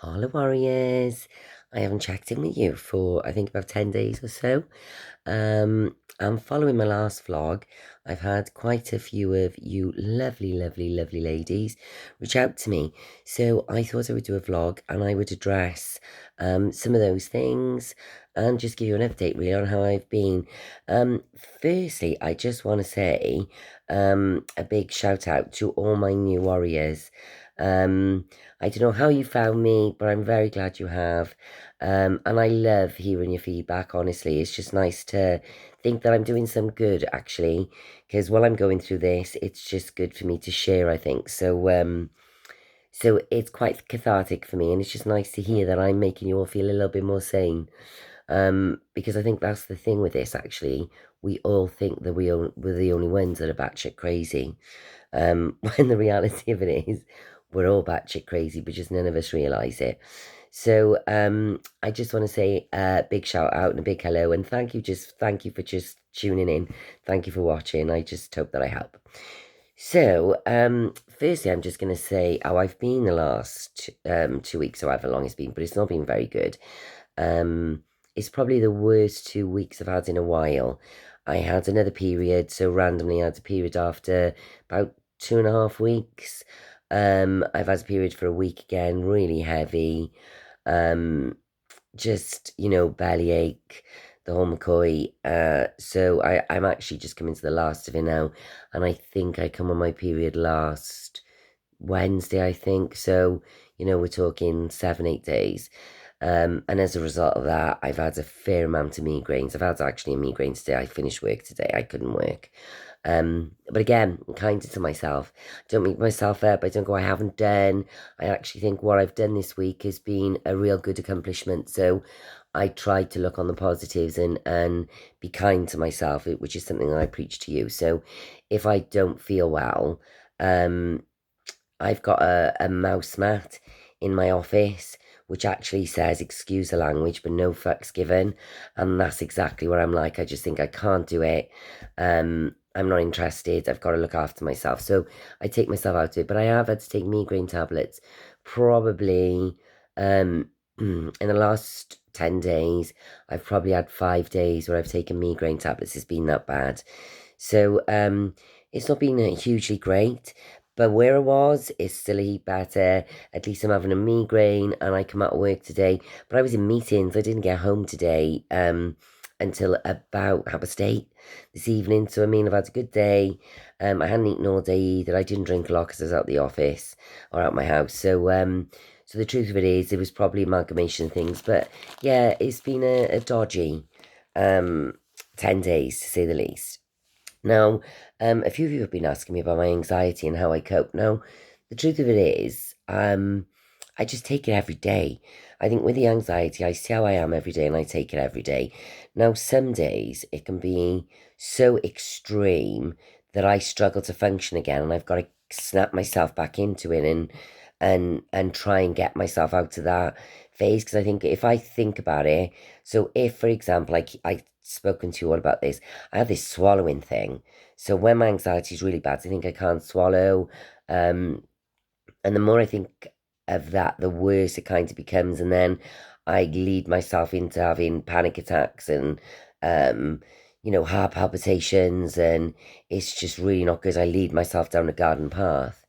Holla Warriors. I haven't checked in with you for I think about 10 days or so. I'm following my last vlog. I've had quite a few of you lovely, lovely, lovely ladies reach out to me. So I thought I would do a vlog and I would address some of those things and just give you an update really on how I've been. Firstly, I just want to say a big shout out to all my new warriors. I don't know how you found me, but I'm very glad you have. And I love hearing your feedback, honestly. It's just nice to think that I'm doing some good, actually, because while I'm going through this, it's just good for me to share, I think. So it's quite cathartic for me, and it's just nice to hear that I'm making you all feel a little bit more sane. Because I think that's the thing with this, actually. We all think that we're the only ones that are batshit crazy. When the reality of it is, we're all batshit crazy, but just none of us realise it. So I just want to say a big shout out and a big hello, and thank you for just tuning in. Thank you for watching. I just hope that I help. So, firstly, I'm just going to say how I've been the last 2 weeks or however long it's been, but it's not been very good. It's probably the worst 2 weeks I've had in a while. I had another period, so randomly I had a period after about 2.5 weeks. I've had a period for a week again, really heavy. Just, bellyache, the whole McCoy. So I'm actually just coming to the last of it now, and I think I come on my period last Wednesday, I think. So, we're talking 7, 8 days. And as a result of that, I've had a fair amount of migraines. I've had actually a migraine today. I finished work today. I couldn't work. But again, I'm kinder to myself. I don't beat myself up. I don't go, I haven't done. I actually think what I've done this week has been a real good accomplishment. So I tried to look on the positives and be kind to myself, which is something that I preach to you. So if I don't feel well, I've got a mouse mat in my office which actually says excuse the language but no fucks given, and that's exactly what I'm like. I just think I can't do it. I'm not interested. I've got to look after myself, so I take myself out of it. But I have had to take migraine tablets probably in the last 10 days. I've probably had 5 days where I've taken migraine tablets. It's been that bad. So it's not been hugely great, but where I was, it's still a heap better. At least I'm having a migraine and I come out of work today. But I was in meetings. I didn't get home today until about 8:30 this evening. So, I mean, I've had a good day. I hadn't eaten all day either. I didn't drink a lot because I was out the office or out my house. So the truth of it is, it was probably amalgamation of things. But yeah, it's been a dodgy 10 days to say the least. Now, a few of you have been asking me about my anxiety and how I cope. Now, the truth of it is, I just take it every day. I think with the anxiety, I see how I am every day and I take it every day. Now, some days it can be so extreme that I struggle to function again and I've got to snap myself back into it and try and get myself out of that phase. Because I think if I think about it, so if, for example, I spoken to you all about this, I have this swallowing thing. So when my anxiety is really bad, I think I can't swallow. And the more I think of that, the worse it kind of becomes. And then I lead myself into having panic attacks and, heart palpitations. And it's just really not good. I lead myself down a garden path.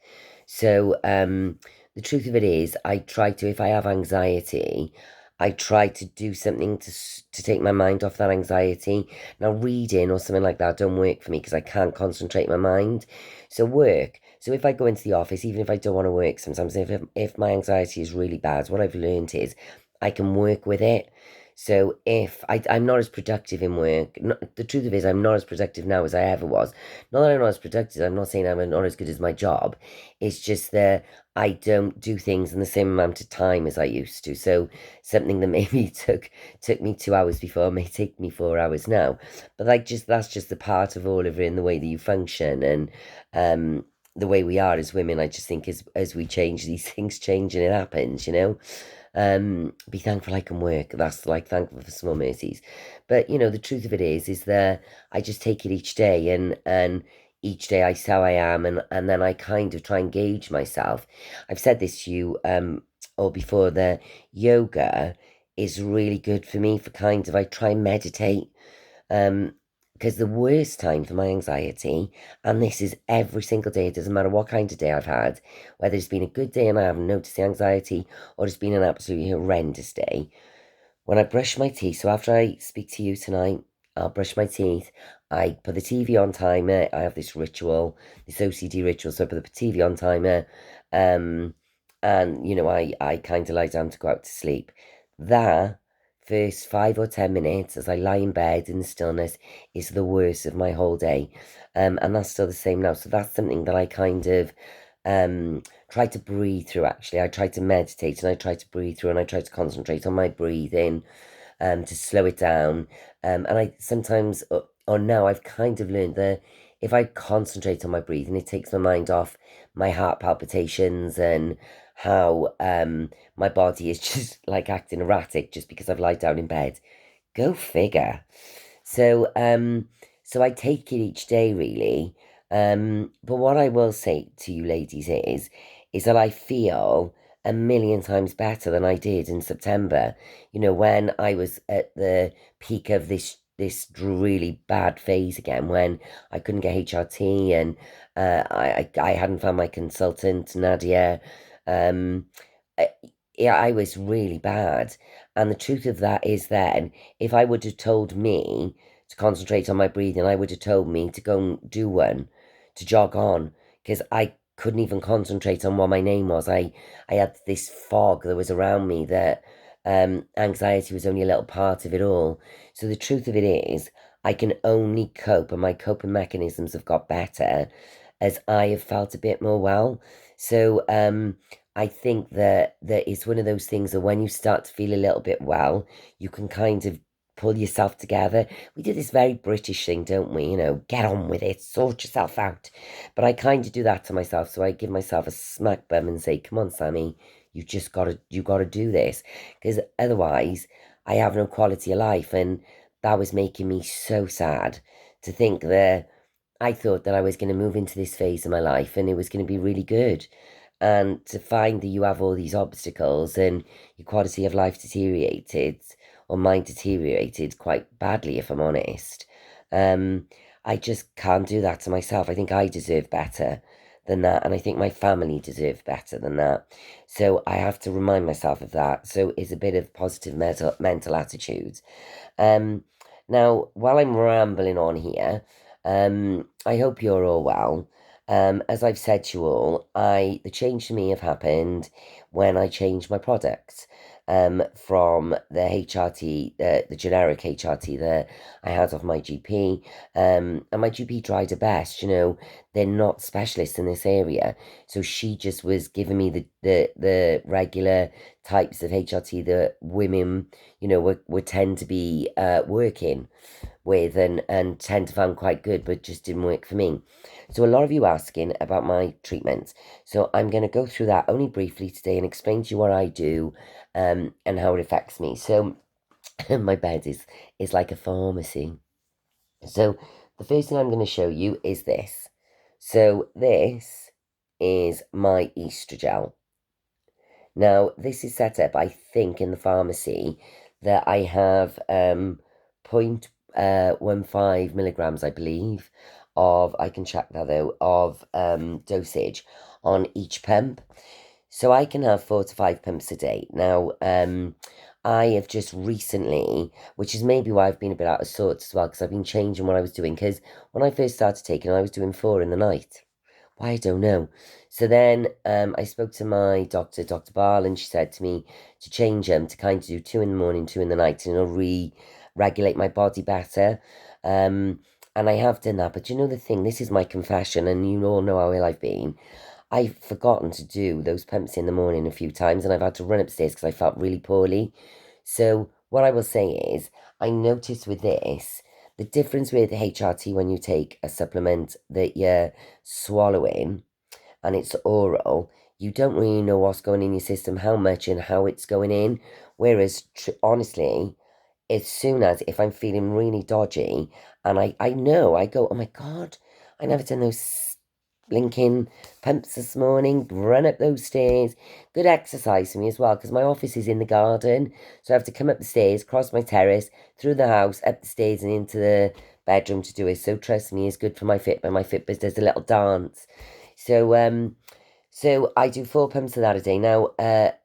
So, the truth of it is, I try to, if I have anxiety, I try to do something to take my mind off that anxiety. Now, reading or something like that don't work for me because I can't concentrate my mind. So work. So if I go into the office, even if I don't want to work, sometimes if my anxiety is really bad, what I've learned is I can work with it. So if I'm not as productive in work, the truth of it is I'm not as productive now as I ever was. Not that I'm not as productive, I'm not saying I'm not as good as my job. It's just that I don't do things in the same amount of time as I used to. So something that maybe took me 2 hours before may take me 4 hours now. But that's just the part of all of it in the way that you function and the way we are as women. I just think as we change, these things change and it happens. Be thankful I can work. That's like thankful for small mercies. But the truth of it is that I just take it each day and each day I say how I am and then I kind of try and gauge myself. I've said this to you or before the yoga is really good for me for kind of, I try and meditate. Because the worst time for my anxiety, and this is every single day, it doesn't matter what kind of day I've had, whether it's been a good day and I haven't noticed the anxiety, or it's been an absolutely horrendous day, when I brush my teeth. So after I speak to you tonight, I'll brush my teeth. I put the TV on timer. I have this ritual, this OCD ritual. So I put the TV on timer. Um, and, I kind of lie down to go out to sleep. That first 5 or 10 minutes as I lie in bed in the stillness is the worst of my whole day. And that's still the same now. So that's something that I kind of try to breathe through. Actually, I try to meditate and I try to breathe through, and I try to concentrate on my breathing to slow it down. And I sometimes, or now I've kind of learned that if I concentrate on my breathing, it takes my mind off my heart palpitations and how my body is just like acting erratic just because I've lied down in bed. Go figure. So I take it each day really. But what I will say to you ladies is that I feel a million times better than I did in September. When I was at the peak of this really bad phase again, when I couldn't get HRT and I hadn't found my consultant, Nadia. Um, I, yeah, I was really bad. And the truth of that is then, if I would have told me to concentrate on my breathing, I would have told me to go and do one, to jog on, because I couldn't even concentrate on what my name was. I had this fog that was around me that anxiety was only a little part of it all. So the truth of it is, I can only cope, and my coping mechanisms have got better as I have felt a bit more well. So I think that it's one of those things that when you start to feel a little bit well, you can kind of pull yourself together. We do this very British thing, don't we? Get on with it, sort yourself out. But I kind of do that to myself, so I give myself a smack bum and say, "Come on, Sammy, you gotta do this," because otherwise, I have no quality of life, and that was making me so sad to think that I thought that I was going to move into this phase of my life and it was going to be really good. And to find that you have all these obstacles and your quality of life deteriorated, or mine deteriorated quite badly, if I'm honest. Um, I just can't do that to myself. I think I deserve better than that, and I think my family deserve better than that. So I have to remind myself of that. So it's a bit of positive mental attitude. Um, Now, while I'm rambling on here, I hope you're all well. As I've said to you all, the change for me have happened when I changed my products from the HRT, the generic HRT that I had off my GP. And my GP tried her best, they're not specialists in this area. So she just was giving me the regular types of HRT that women, would tend to be working with and tend to find quite good, but just didn't work for me. So a lot of you asking about my treatments. So I'm going to go through that only briefly today and explain to you what I do and how it affects me. So my bed is like a pharmacy. So the first thing I'm going to show you is this. So this is my estrogel. Now, this is set up, I think, in the pharmacy that I have 0.15 milligrams, I believe, I can check that though, of dosage on each pump. So I can have 4 to 5 pumps a day. Now, I have just recently, which is maybe why I've been a bit out of sorts as well, because I've been changing what I was doing. Because when I first started taking, I was doing 4 in the night. Why, I don't know. So then I spoke to my doctor, Dr. Barl, and she said to me to change them to kind of do 2 in the morning, 2 in the night, and it'll re-regulate my body better. And I have done that. But you know the thing, this is my confession, and you all know how ill I've been. I've forgotten to do those pumps in the morning a few times, and I've had to run upstairs because I felt really poorly. So what I will say is, I noticed with this, the difference with HRT when you take a supplement that you're swallowing and it's oral, you don't really know what's going in your system, how much and how it's going in. Whereas, honestly, as soon as if I'm feeling really dodgy and I know, I go, oh my God, I never done those blinking pumps this morning, run up those stairs. Good exercise for me as well, because my office is in the garden. So I have to come up the stairs, cross my terrace, through the house, up the stairs and into the bedroom to do it. So trust me, it's good for my Fitbit. My Fitbit does a little dance. So I do 4 pumps of that a day. Now,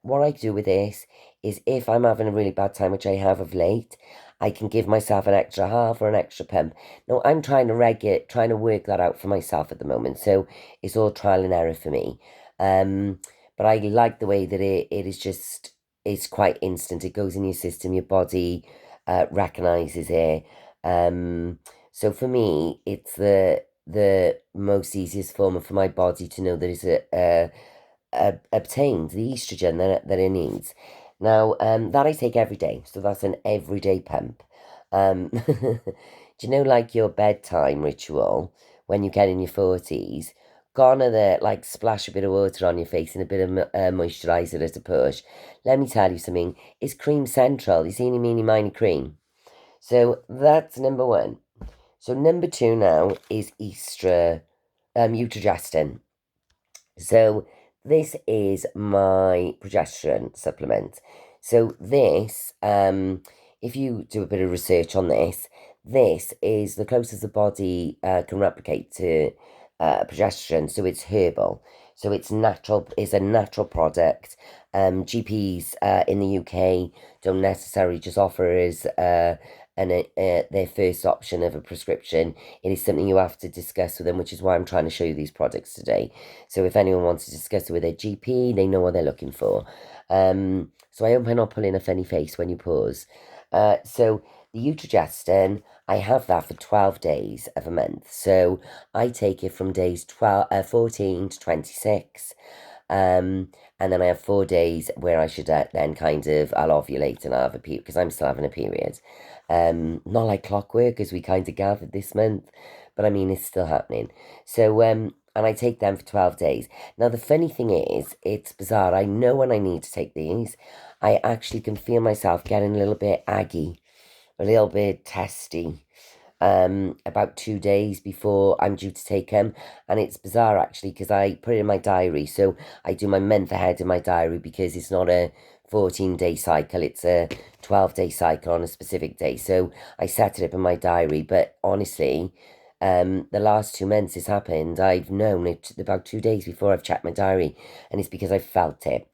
what I do with this is if I'm having a really bad time, which I have of late, I can give myself an extra half or an extra pump. Now, I'm trying to work that out for myself at the moment. So it's all trial and error for me. Um, but I like the way that it is just, it's quite instant. It goes in your system, your body recognizes it. So for me, it's the most easiest form for my body to know that it's obtained the estrogen that it needs. Now, that I take every day, so that's an everyday pump. Do you know, like your bedtime ritual when you get in your 40s? Gone are the, like, splash a bit of water on your face and a bit of moisturiser at a push. Let me tell you something, it's cream central. You see any, meeny, miny, cream. So that's number one. So number two now is Utrogestin. So this is my progesterone supplement. So this, if you do a bit of research on this, this is the closest the body can replicate to progesterone. So it's herbal. So it's natural. It's a natural product. GPs in the UK don't necessarily just offer as their first option of a prescription. It is something you have to discuss with them, which is why I'm trying to show you these products today. So if anyone wants to discuss it with their GP, they know what they're looking for. So I hope I'm not pulling a funny face when you pause. So the Utrogestin, I have that for 12 days of a month. So I take it from days 14 to 26. And then I have 4 days where I should then I'll ovulate and I'll have a period because I'm still having a period. Not like clockwork as we kind of gathered this month, but I mean, it's still happening. So, and I take them for 12 days. Now, the funny thing is, it's bizarre. I know when I need to take these, I actually can feel myself getting a little bit aggy, a little bit testy, about 2 days before I'm due to take them. And it's bizarre actually because I put it in my diary. So I do my month ahead in my diary because it's not a 14-day cycle, it's a 12-day cycle on a specific day. So I set it up in my diary. But honestly, the last 2 months it's happened, I've known it about 2 days before I've checked my diary, and it's because I felt it.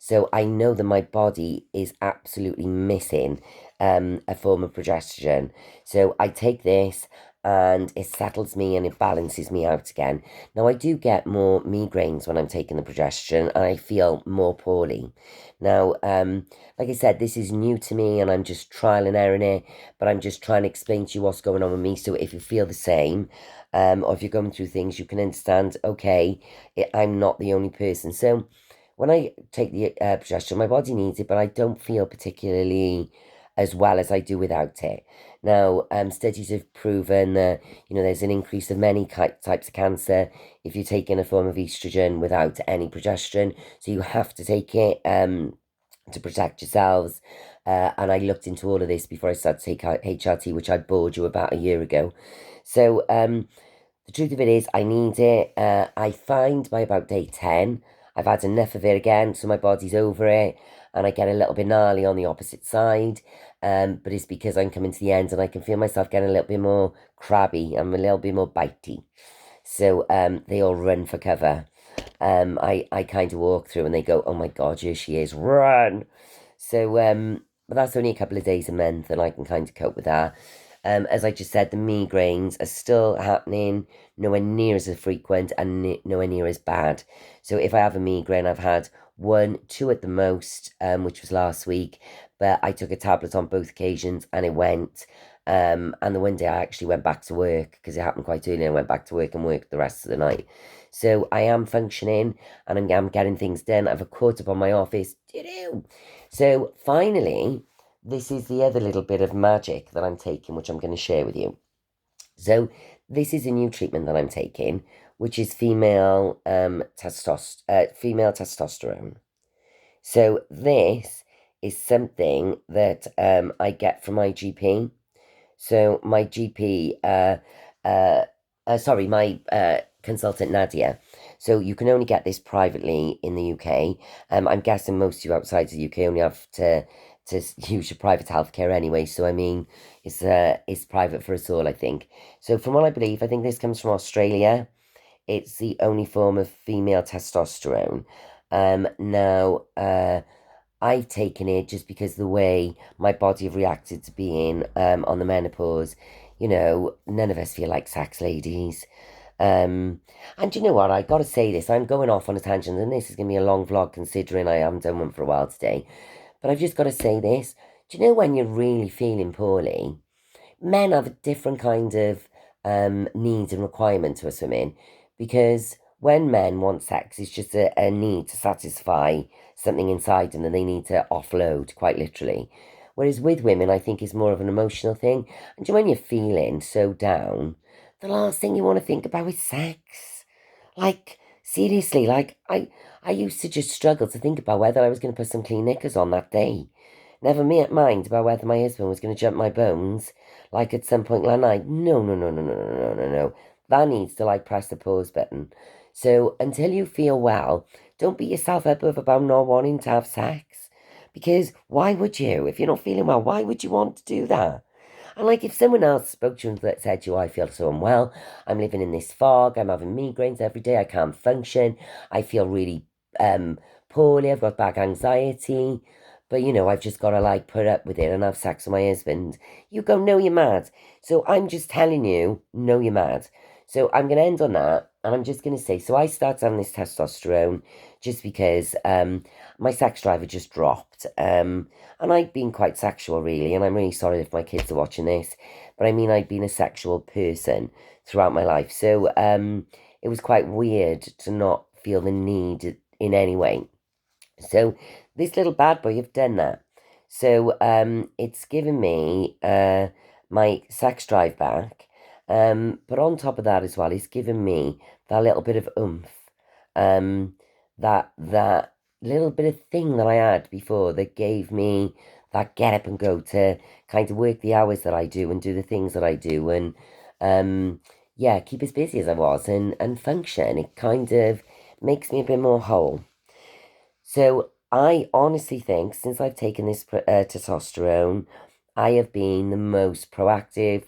So I know that my body is absolutely missing a form of progesterone. So I take this and it settles me and it balances me out again. Now I do get more migraines when I'm taking the progesterone and I feel more poorly. Now, like I said, this is new to me and I'm just trial and erroring it, but I'm just trying to explain to you what's going on with me. So if you feel the same, or if you're going through things, you can understand, okay, I'm not the only person. So when I take the progesterone, my body needs it, but I don't feel particularly as well as I do without it. Now, studies have proven that, there's an increase of many types of cancer if you're taking a form of estrogen without any progesterone. So you have to take it to protect yourselves. And I looked into all of this before I started to take out HRT, which I bored you about a year ago. So the truth of it is, I need it. I find by about day 10, I've had enough of it again, so my body's over it, and I get a little bit gnarly on the opposite side. But it's because I'm coming to the end and I can feel myself getting a little bit more crabby. I'm a little bit more bitey. So they all run for cover. I kind of walk through and they go, oh my God, here she is, run. So, but that's only a couple of days a month and I can kind of cope with that. As I just said, the migraines are still happening, nowhere near as frequent and nowhere near as bad. So if I have a migraine, I've had one, two at the most, which was last week, but I took a tablet on both occasions and it went. And the one day I actually went back to work because it happened quite early. I went back to work and worked the rest of the night. So I am functioning and I'm getting things done. I've caught up on my office. So finally, this is the other little bit of magic that I'm taking, which I'm going to share with you. So this is a new treatment that I'm taking, which is female testosterone. So this is something that I get from my GP. So my GP, sorry, my consultant Nadia. So you can only get this privately in the UK. I'm guessing most of you outside of the UK only have to use your private healthcare anyway. So I mean, it's private for us all, I think. So from what I believe, I think this comes from Australia. It's the only form of female testosterone. Now, I've taken it just because the way my body have reacted to being on the menopause. You know, none of us feel like sex ladies. And you know what? I gotta say this. I'm going off on a tangent, and this is gonna be a long vlog considering I haven't done one for a while today. But I've just got to say this. Do you know when you're really feeling poorly? Men have a different kind of needs and requirement to us women, because when men want sex, it's just a need to satisfy something inside them that they need to offload, quite literally. Whereas with women, I think it's more of an emotional thing. And do you know when you're feeling so down, the last thing you want to think about is sex. Like, seriously, I used to just struggle to think about whether I was going to put some clean knickers on that day. Never mind about whether my husband was going to jump my bones, like at some point last night. No, no, no, no, no, no, no, no, no. That needs to like press the pause button. So until you feel well, don't beat yourself up about not wanting to have sex. Because why would you? If you're not feeling well, why would you want to do that? And like if someone else spoke to you and said to you, I feel so unwell, I'm living in this fog, I'm having migraines every day, I can't function, I feel really poorly, I've got back anxiety, but you know, I've just got to like put up with it and have sex with my husband. You go, no, you're mad. So I'm just telling you, no, you're mad. So I'm going to end on that. And I'm just going to say, so I started having this testosterone just because my sex drive had just dropped. And I'd been quite sexual, really. And I'm really sorry if my kids are watching this. But I mean, I'd been a sexual person throughout my life. So it was quite weird to not feel the need in any way. So this little bad boy, you've done that. So it's given me my sex drive back. But on top of that as well, it's given me that little bit of oomph. Um, that little bit of thing that I had before that gave me that get up and go to kind of work the hours that I do and do the things that I do and yeah, keep as busy as I was and function. It kind of makes me a bit more whole. So I honestly think since I've taken this testosterone, I have been the most proactive,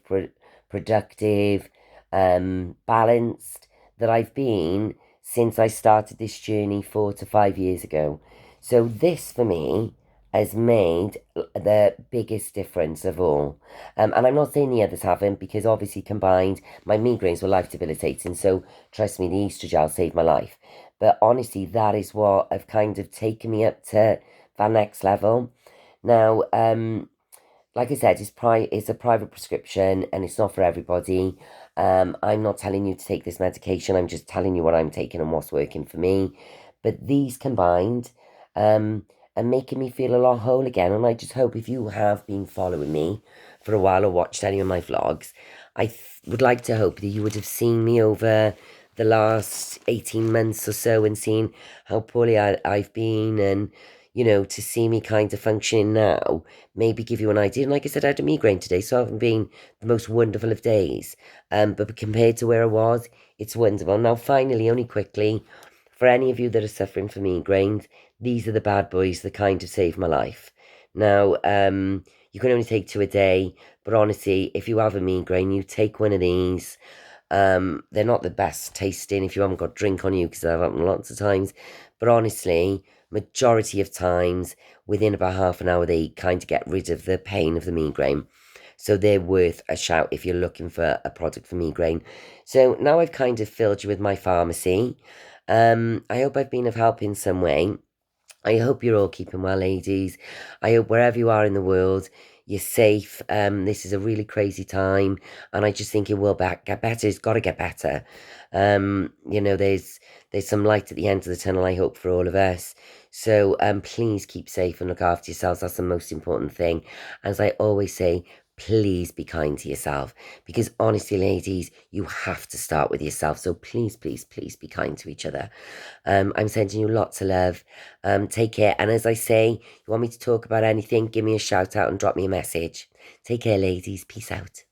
productive, balanced that I've been since I started this journey 4 to 5 years ago. So this for me has made the biggest difference of all. And I'm not saying the others haven't because obviously combined, my migraines were life debilitating. So trust me, the estrogel saved my life. But honestly, that is what have kind of taken me up to that next level. Now, like I said, it's a private prescription and it's not for everybody. I'm not telling you to take this medication. I'm just telling you what I'm taking and what's working for me. But these combined, are making me feel a lot whole again. And I just hope if you have been following me for a while or watched any of my vlogs, would like to hope that you would have seen me over the last 18 months or so and seen how poorly I've been and, you know, to see me kind of functioning now, maybe give you an idea. And like I said, I had a migraine today, so I haven't been the most wonderful of days. But compared to where I was, it's wonderful. Now, finally, only quickly, for any of you that are suffering from migraines, these are the bad boys that kind of saved my life. Now, you can only take 2 a day, but honestly, if you have a migraine, you take one of these. They're not the best tasting if you haven't got drink on you, because I've happened lots of times. But honestly, majority of times, within about half an hour, they kind of get rid of the pain of the migraine. So they're worth a shout if you're looking for a product for migraine. So now I've kind of filled you with my pharmacy. I hope I've been of help in some way. I hope you're all keeping well, ladies. I hope wherever you are in the world, you're safe. This is a really crazy time, and I just think it will get better. It's got to get better. You know, there's some light at the end of the tunnel, I hope, for all of us. So please keep safe and look after yourselves. That's the most important thing. As I always say, please be kind to yourself, because honestly, ladies, you have to start with yourself. So please, please, please be kind to each other. I'm sending you lots of love. Take care. And as I say, you want me to talk about anything, give me a shout out and drop me a message. Take care, ladies. Peace out.